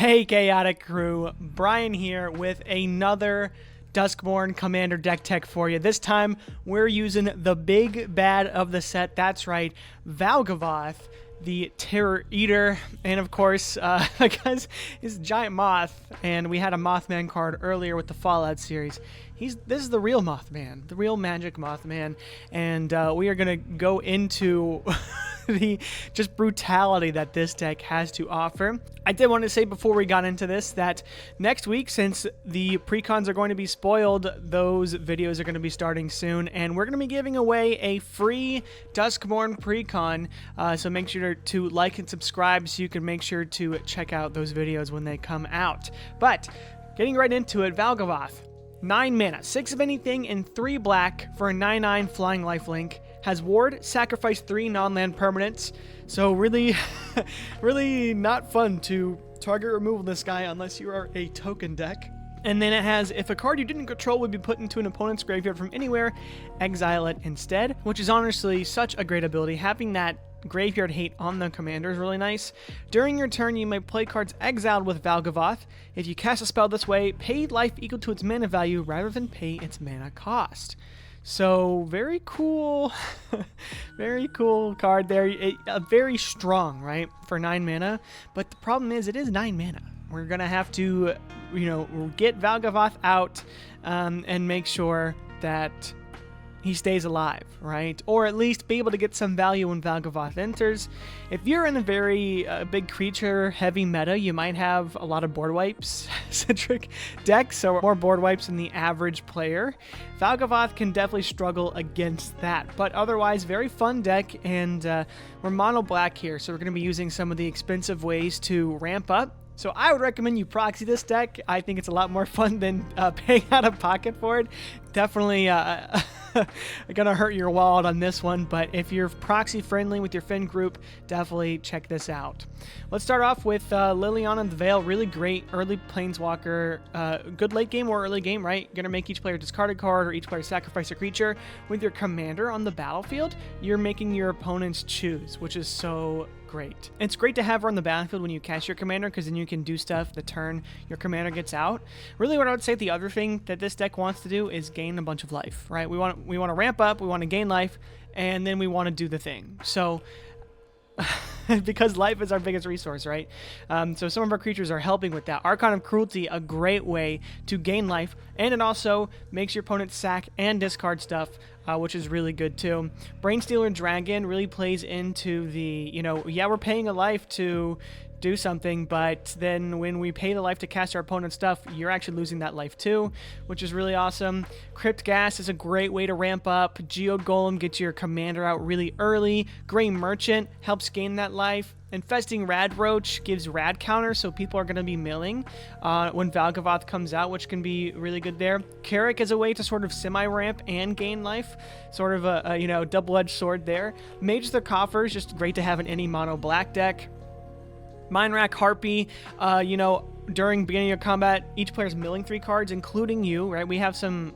Hey Chaotic Crew, Brian here with another Duskmourn Commander deck tech for you. This time we're using the big bad of the set, that's right, Valgavoth, the Terror Eater, and of course, because he's a giant moth, and we had a Mothman card earlier with the Fallout series. This is the real Mothman, the real magic Mothman, and we are gonna go into the just brutality that this deck has to offer. I did want to say before we got into this that next week, since the precons are going to be spoiled, those videos are going to be starting soon, and we're going to be giving away a free Duskmourn precon, so make sure to like and subscribe so you can make sure to check out those videos when they come out. But getting right into it, Valgavoth, 9 mana, 6 of anything, and 3 black for a 9/9 flying lifelink. Has ward, sacrifice 3 non-land permanents. So really, really not fun to target removal this guy unless you are a token deck. And then it has, if a card you didn't control would be put into an opponent's graveyard from anywhere, exile it instead, which is honestly such a great ability. Having that graveyard hate on the commander is really nice. During your turn, you may play cards exiled with Valgavoth. If you cast a spell this way, pay life equal to its mana value rather than pay its mana cost. So very cool, very cool card there. Very strong, right, for 9 mana. But the problem is, it is 9 mana. We're gonna have to, get Valgavoth out and make sure that he stays alive, right? Or at least be able to get some value when Valgavoth enters. If you're in a very big creature heavy meta, you might have a lot of board wipes centric decks, so more board wipes than the average player. Valgavoth can definitely struggle against that, but otherwise very fun deck, and we're mono black here, so we're going to be using some of the expensive ways to ramp up. So I would recommend you proxy this deck. I think it's a lot more fun than paying out of pocket for it. Definitely gonna hurt your wallet on this one, but if you're proxy friendly with your Fin group, definitely check this out. Let's start off with Liliana the Veil. Really great early planeswalker. Good late game or early game, right? Gonna make each player discard a card or each player sacrifice a creature. With your commander on the battlefield, you're making your opponents choose, which is so great. It's great to have her on the battlefield when you cast your commander, because then you can do stuff the turn your commander gets out. Really, what I would say the other thing that this deck wants to do is gain a bunch of life, right? We want to ramp up, we want to gain life, and then we want to do the thing. So because life is our biggest resource, right? So some of our creatures are helping with that. Archon of Cruelty, a great way to gain life, and it also makes your opponent sack and discard stuff, which is really good too. Brainstealer Dragon really plays into the, yeah, we're paying a life to do something, but then when we pay the life to cast our opponent's stuff, you're actually losing that life too, which is really awesome. Crypt Gas is a great way to ramp up. Geode Golem gets your commander out really early. Gray Merchant helps gain that life. Infesting Radroach gives rad counter, so people are going to be milling when Valgavoth comes out, which can be really good there. Carrick is a way to sort of semi-ramp and gain life, sort of a double-edged sword there. Mage the Coffer is just great to have in any mono black deck. Mind Rack Harpy, during beginning of combat, each player's milling 3 cards, including you, right? We have some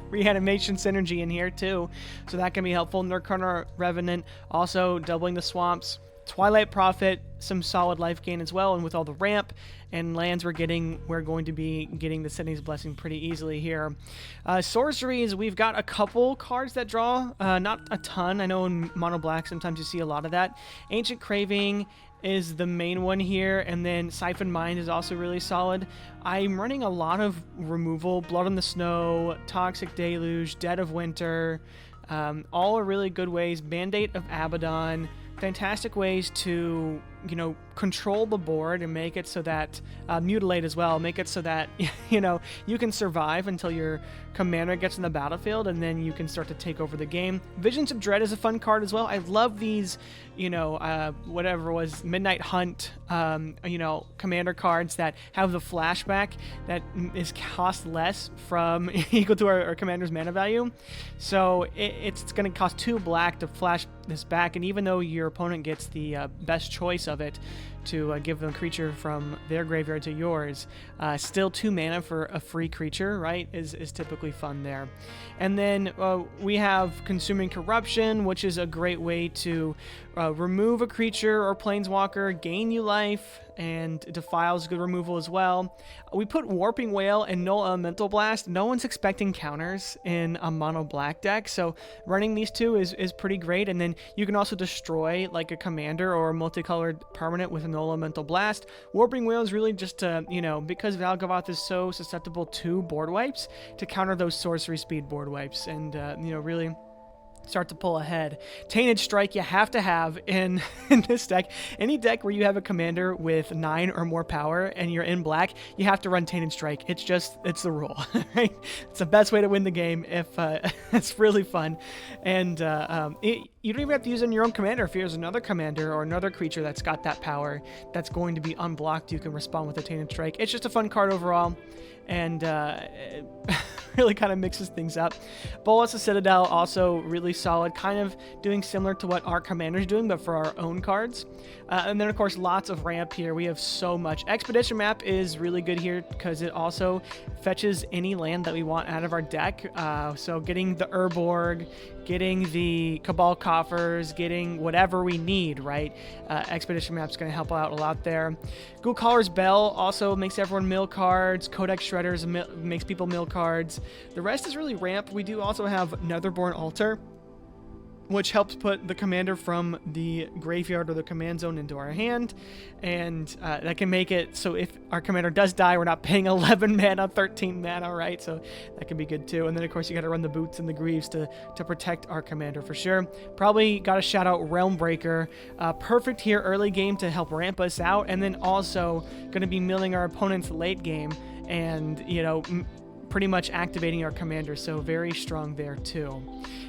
reanimation synergy in here too, so that can be helpful. Nurkarnar Revenant, also doubling the swamps. Twilight Prophet, some solid life gain as well, and with all the ramp and lands we're going to be getting the Sydney's Blessing pretty easily here. Sorceries, we've got a couple cards that draw, not a ton. I know in mono black sometimes you see a lot of that. Ancient Craving is the main one here, and then Siphon Mind is also really solid. I'm running a lot of removal. Blood on the Snow, Toxic Deluge, Dead of Winter, all are really good ways. Mandate of Abaddon, fantastic ways to control the board and make it so that mutilate as well, make it so that you can survive until your commander gets in the battlefield, and then you can start to take over the game. Visions of Dread is a fun card as well. I love these whatever it was, Midnight Hunt commander cards that have the flashback that is cost less from equal to our commander's mana value. So it's going to cost 2 black to flash this back, and even though your opponent gets the best choice of it, to give them a creature from their graveyard to yours. Still 2 mana for a free creature, right, is typically fun there. And then we have Consuming Corruption, which is a great way to remove a creature or planeswalker, gain you life, and Defile's good removal as well. We put Warping Whale and Null Elemental Blast. No one's expecting counters in a mono black deck, so running these two is pretty great. And then you can also destroy like a commander or a multicolored permanent with a Null Elemental Blast. Warping Whale is really just to, because Valgavoth is so susceptible to board wipes, to counter those sorcery speed board wipes and, really start to pull ahead. Tainted Strike you have to have in this deck. Any deck where you have a commander with 9 or more power and you're in black, you have to run Tainted Strike. It's the rule, right? It's the best way to win the game. If it's really fun, and you don't even have to use it on your own commander. If there's another commander or another creature that's got that power that's going to be unblocked, you can respond with a Tainted Strike. It's just a fun card overall, and it really kind of mixes things up. Bolas the Citadel, also really solid, kind of doing similar to what our commander's doing, but for our own cards. And then, of course, lots of ramp here. We have so much. Expedition Map is really good here because it also fetches any land that we want out of our deck. So getting the Urborg, getting the Cabal Coffers, getting whatever we need, right? Expedition Map's going to help out a lot there. Ghoul Caller's Bell also makes everyone mill cards. Codex Shredders makes people mill cards. The rest is really ramp. We do also have Netherborn Altar, which helps put the commander from the graveyard or the command zone into our hand, and that can make it so if our commander does die, we're not paying 11 mana, 13 mana, right? So that can be good too. And then, of course, you got to run the Boots and the Greaves to protect our commander for sure. Probably got to shout out Realm Breaker. Perfect here early game to help ramp us out, and then also going to be milling our opponents late game and, pretty much activating our commander, so very strong there too.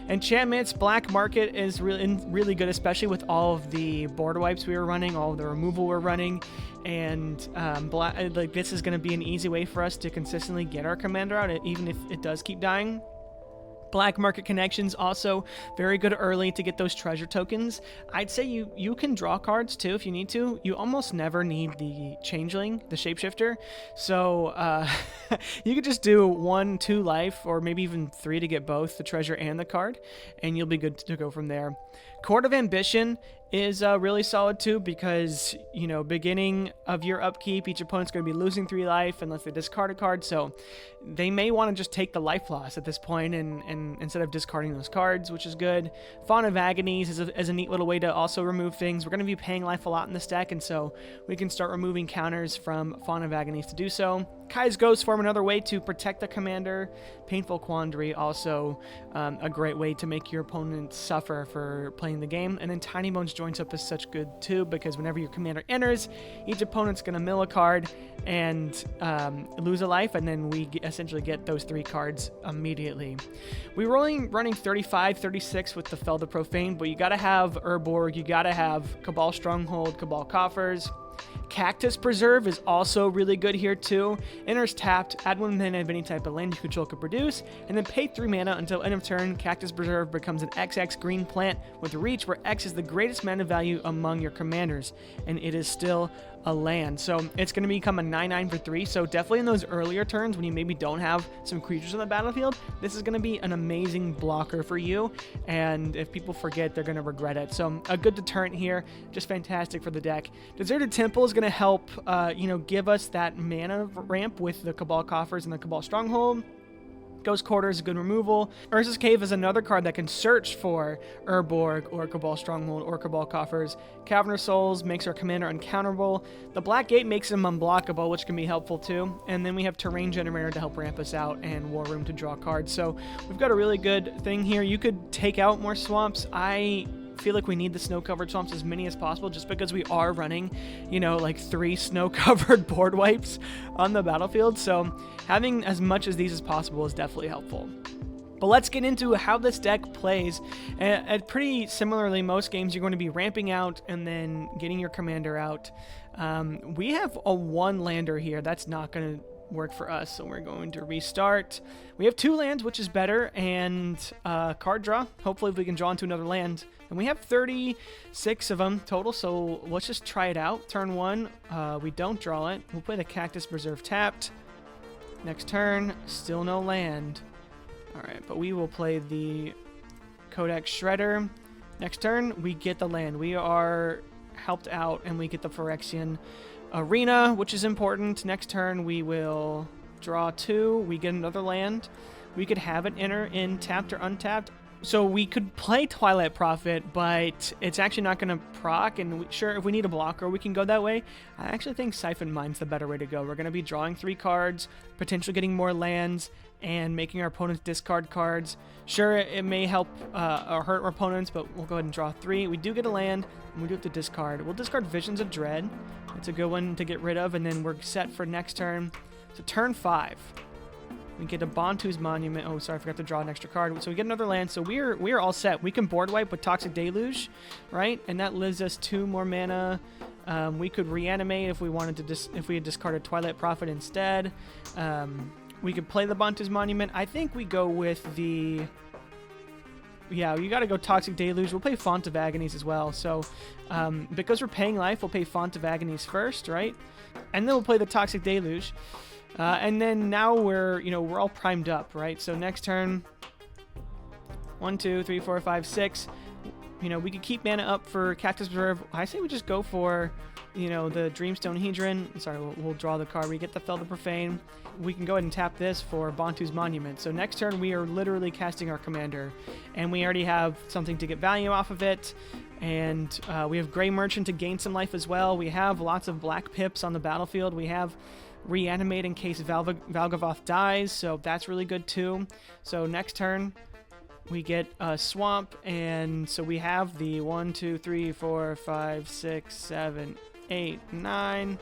Enchantments, Black Market is really good, especially with all of the board wipes we were running, all of the removal we're running, and this is going to be an easy way for us to consistently get our commander out, even if it does keep dying. Black Market Connections also very good early to get those treasure tokens. I'd say you can draw cards too if you need to. You almost never need the Changeling, the Shapeshifter. So you could just do 1, 2 life, or maybe even 3 to get both the treasure and the card, and you'll be good to go from there. Court of Ambition is really solid too because, beginning of your upkeep, each opponent's going to be losing 3 life unless they discard a card, so they may want to just take the life loss at this point and instead of discarding those cards, which is good. Fawn of Agonies is a neat little way to also remove things. We're going to be paying life a lot in this deck, and so we can start removing counters from Fawn of Agonies to do so. Kai's Ghost Form, another way to protect the commander. Painful Quandary, also a great way to make your opponent suffer for playing the game. And then Tiny Bones Joints Up is such good too, because whenever your commander enters, each opponent's going to mill a card and lose a life, and then we essentially get those 3 cards immediately. We're running 35, 36 with the Fel the Profane, but you got to have Urborg, you got to have Cabal Stronghold, Cabal Coffers. Cactus Preserve is also really good here too. Enters tapped, add 1 mana of any type of land you control could produce, and then pay 3 mana until end of turn. Cactus Preserve becomes an XX green plant with reach, where X is the greatest mana value among your commanders, and it is still a land. So it's going to become a 9/9 for 3, so definitely in those earlier turns when you maybe don't have some creatures on the battlefield, this is going to be an amazing blocker for you, and if people forget, they're going to regret it. So a good deterrent here, just fantastic for the deck. Deserted Temple is going to help give us that mana ramp with the Cabal Coffers and the Cabal Stronghold. Ghost Quarter is a good removal. Urza's Cave is another card that can search for Urborg or Cabal Stronghold or Cabal Coffers. Cavern of Souls makes our commander uncounterable. The Black Gate makes him unblockable, which can be helpful too. And then we have Terrain Generator to help ramp us out, and War Room to draw cards. So we've got a really good thing here. You could take out more swamps. I feel like we need the snow-covered swamps as many as possible, just because we are running, like 3 snow-covered board wipes on the battlefield. So having as much as these as possible is definitely helpful. But let's get into how this deck plays. And pretty similarly, most games you're going to be ramping out and then getting your commander out. We have a 1 lander here. That's not going to work for us. So we're going to restart. We have 2 lands, which is better, and card draw. Hopefully we can draw into another land. And we have 36 of them total, so let's just try it out. Turn 1, we don't draw it. We'll play the Cactus Preserve tapped. Next turn, still no land. Alright, but we will play the Codex Shredder. Next turn, we get the land. We are helped out, and we get the Phyrexian Arena, which is important. Next turn, we will draw 2. We get another land. We could have it enter in tapped or untapped. So we could play Twilight Prophet, but it's actually not going to proc, and sure, if we need a blocker, we can go that way. I actually think Siphon Mine's the better way to go. We're going to be drawing 3 cards, potentially getting more lands, and making our opponents discard cards. Sure, it may help or hurt our opponents, but we'll go ahead and draw 3. We do get a land, and we do have to discard. We'll discard Visions of Dread. It's a good one to get rid of, and then we're set for next turn. So turn 5. We get a Bantu's Monument. Oh, sorry, I forgot to draw an extra card. So we get another land. So we're all set. We can board wipe with Toxic Deluge, right? And that lives us 2 more mana. We could reanimate if we wanted to. If we had discarded Twilight Prophet instead. We could play the Bantu's Monument. I think we go with the. Yeah, you got to go Toxic Deluge. We'll play Font of Agonies as well. So because we're paying life, we'll play Font of Agonies first, right? And then we'll play the Toxic Deluge. And then now we're all primed up, right? So next turn, 1, 2, 3, 4, 5, 6. We could keep mana up for Cactus Preserve. I say we just go for, the Dreamstone Hedron. Sorry, we'll draw the card. We get the Fel the Profane. We can go ahead and tap this for Bantu's Monument. So next turn, we are literally casting our commander, and we already have something to get value off of it. And we have Grey Merchant to gain some life as well. We have lots of black pips on the battlefield. We have Reanimate in case Valgavoth dies, so that's really good too. So next turn, we get a Swamp, and so we have the 1, 2, 3, 4, 5, 6, 7, 8, 9.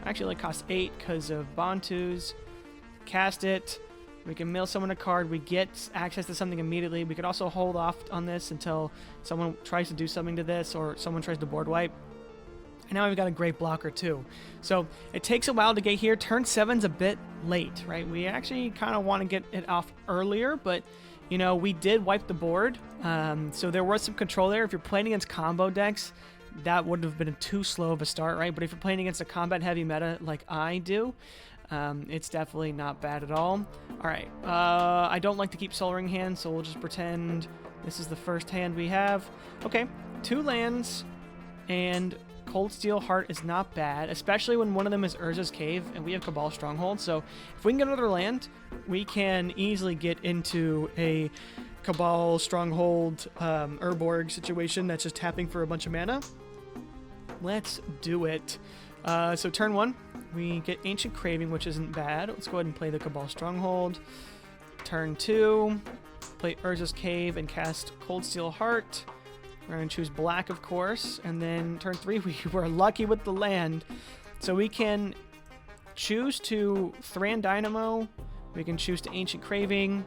Actually, it costs 8 because of Bantu's. Cast it. We can mill someone a card. We get access to something immediately. We could also hold off on this until someone tries to do something to this, or someone tries to board wipe. And now we've got a great blocker too. So it takes a while to get here. Turn 7's a bit late, right? We actually kind of want to get it off earlier, but we did wipe the board. So there was some control there. If you're playing against combo decks, that would have been too slow of a start, right? But if you're playing against a combat heavy meta like I do, it's definitely not bad at all. All right. I don't like to keep soloring hands, so we'll just pretend this is the first hand we have. Okay. 2 lands, and Cold Steel Heart is not bad, especially when one of them is Urza's Cave, and we have Cabal Stronghold. So if we can get another land, we can easily get into a Cabal Stronghold Urborg situation that's just tapping for a bunch of mana. Let's do it. So turn 1, we get Ancient Craving, which isn't bad. Let's go ahead and play the Cabal Stronghold. Turn 2, play Urza's Cave and cast Cold Steel Heart. We're going to choose black, of course, and then turn 3, we were lucky with the land. So we can choose to Thran Dynamo, we can choose to Ancient Craving.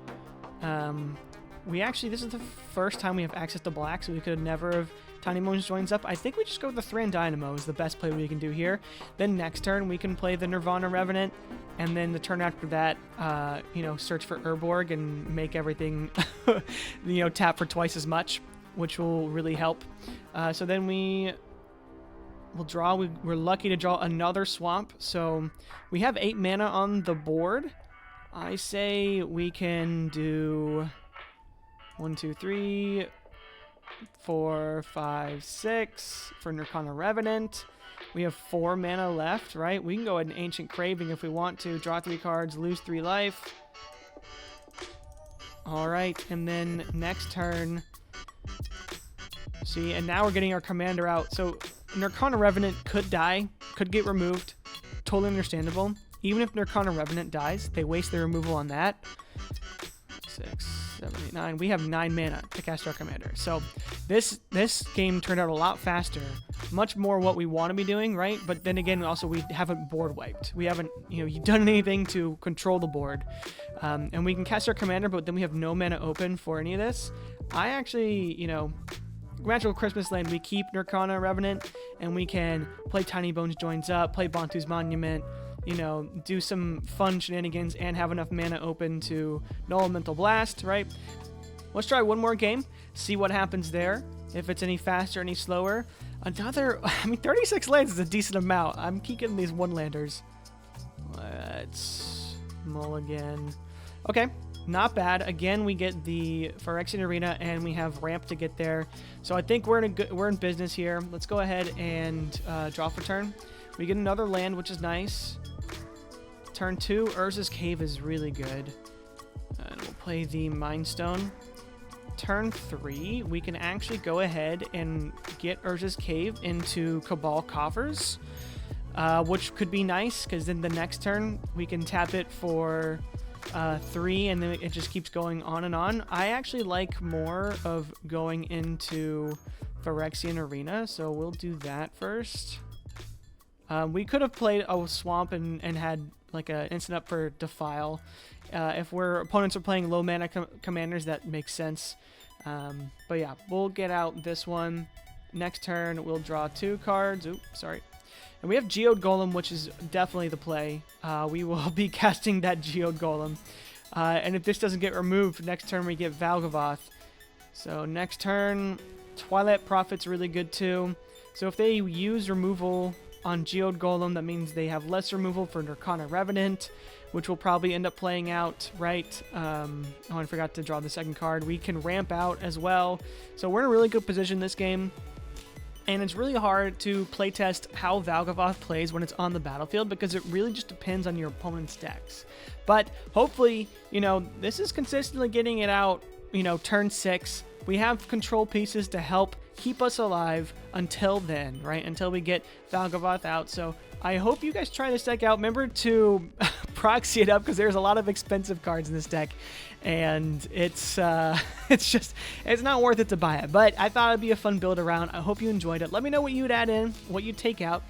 This is the first time we have access to black, so we could never have Tiny Bones joins up. I think we just go with the Thran Dynamo is the best play we can do here. Then next turn, we can play the Nirvana Revenant, and then the turn after that, search for Urborg and make everything, tap for twice as much, which will really help. So then we'll draw. We're lucky to draw another Swamp. So we have 8 mana on the board. I say we can do 1, 2, 3, 4, 5, 6 for Nirvana Revenant. We have 4 mana left, right? We can go ahead and Ancient Craving if we want to. Draw 3 cards, lose 3 life. All right, and then next turn. See, and now we're getting our commander out. So Nirvana Revenant could die, could get removed. Totally understandable. Even if Nirvana Revenant dies, they waste their removal on that. 6, 7, 8, 9. We have 9 mana to cast our commander. So this game turned out a lot faster. Much more what we want to be doing, right? But then again, also we haven't board wiped. We haven't, done anything to control the board. And we can cast our commander, but then we have no mana open for any of this. I actually, Magical Christmas Land, we keep Nirvana Revenant, and we can play Tiny Bones Joins Up, play Bantu's Monument, you know, do some fun shenanigans and have enough mana open to Null Elemental Blast, right? Let's try one more game, see what happens there, if it's any faster, any slower. Another, I mean, 36 lands is a decent amount. I'm keeping these one-landers. Let's mulligan. Okay, not bad. Again, we get the Phyrexian Arena, and we have ramp to get there. So I think we're in business here. Let's go ahead and draw for turn. We get another land, which is nice. Turn 2, Urza's Cave is really good. And we'll play the Mind Stone. Turn 3, we can actually go ahead and get Urza's Cave into Cabal Coffers, which could be nice, because then the next turn we can tap it for 3, and then it just keeps going on and on. I actually like more of going into Phyrexian Arena, so we'll do that first. We could have played a Swamp and had like an instant up for Defile. If opponents are playing low mana commanders, that makes sense. But yeah, we'll get out this one. Next turn, we'll draw 2 cards. Oops, sorry. And we have Geode Golem, which is definitely the play. We will be casting that Geode Golem. And if this doesn't get removed, next turn we get Valgavoth. So next turn, Twilight Prophet's really good too. So if they use removal on Geode Golem, that means they have less removal for Nirkana Revenant, which will probably end up playing out, right? Oh, I forgot to draw the second card. We can ramp out as well. So we're in a really good position this game. And it's really hard to playtest how Valgavoth plays when it's on the battlefield, because it really just depends on your opponent's decks. But hopefully, you know, this is consistently getting it out, you know, turn 6. We have control pieces to help keep us alive until then, right? Until we get Valgavoth out. So I hope you guys try this deck out. Remember to proxy it up, because there's a lot of expensive cards in this deck, and it's not worth it to buy it. But I thought it'd be a fun build around. I hope you enjoyed it. Let me know what you'd add in, what you'd take out,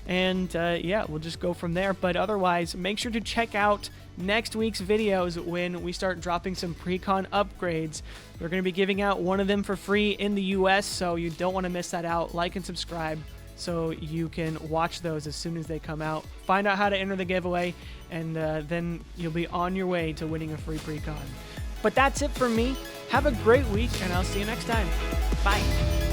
and yeah, we'll just go from there. But otherwise, make sure to check out next week's videos when we start dropping some pre-con upgrades. We're going to be giving out one of them for free in the US, so you don't want to miss that out. Like and subscribe so you can watch those as soon as they come out. Find out how to enter the giveaway, and then you'll be on your way to winning a free pre-con. But that's it for me. Have a great week, and I'll see you next time. Bye.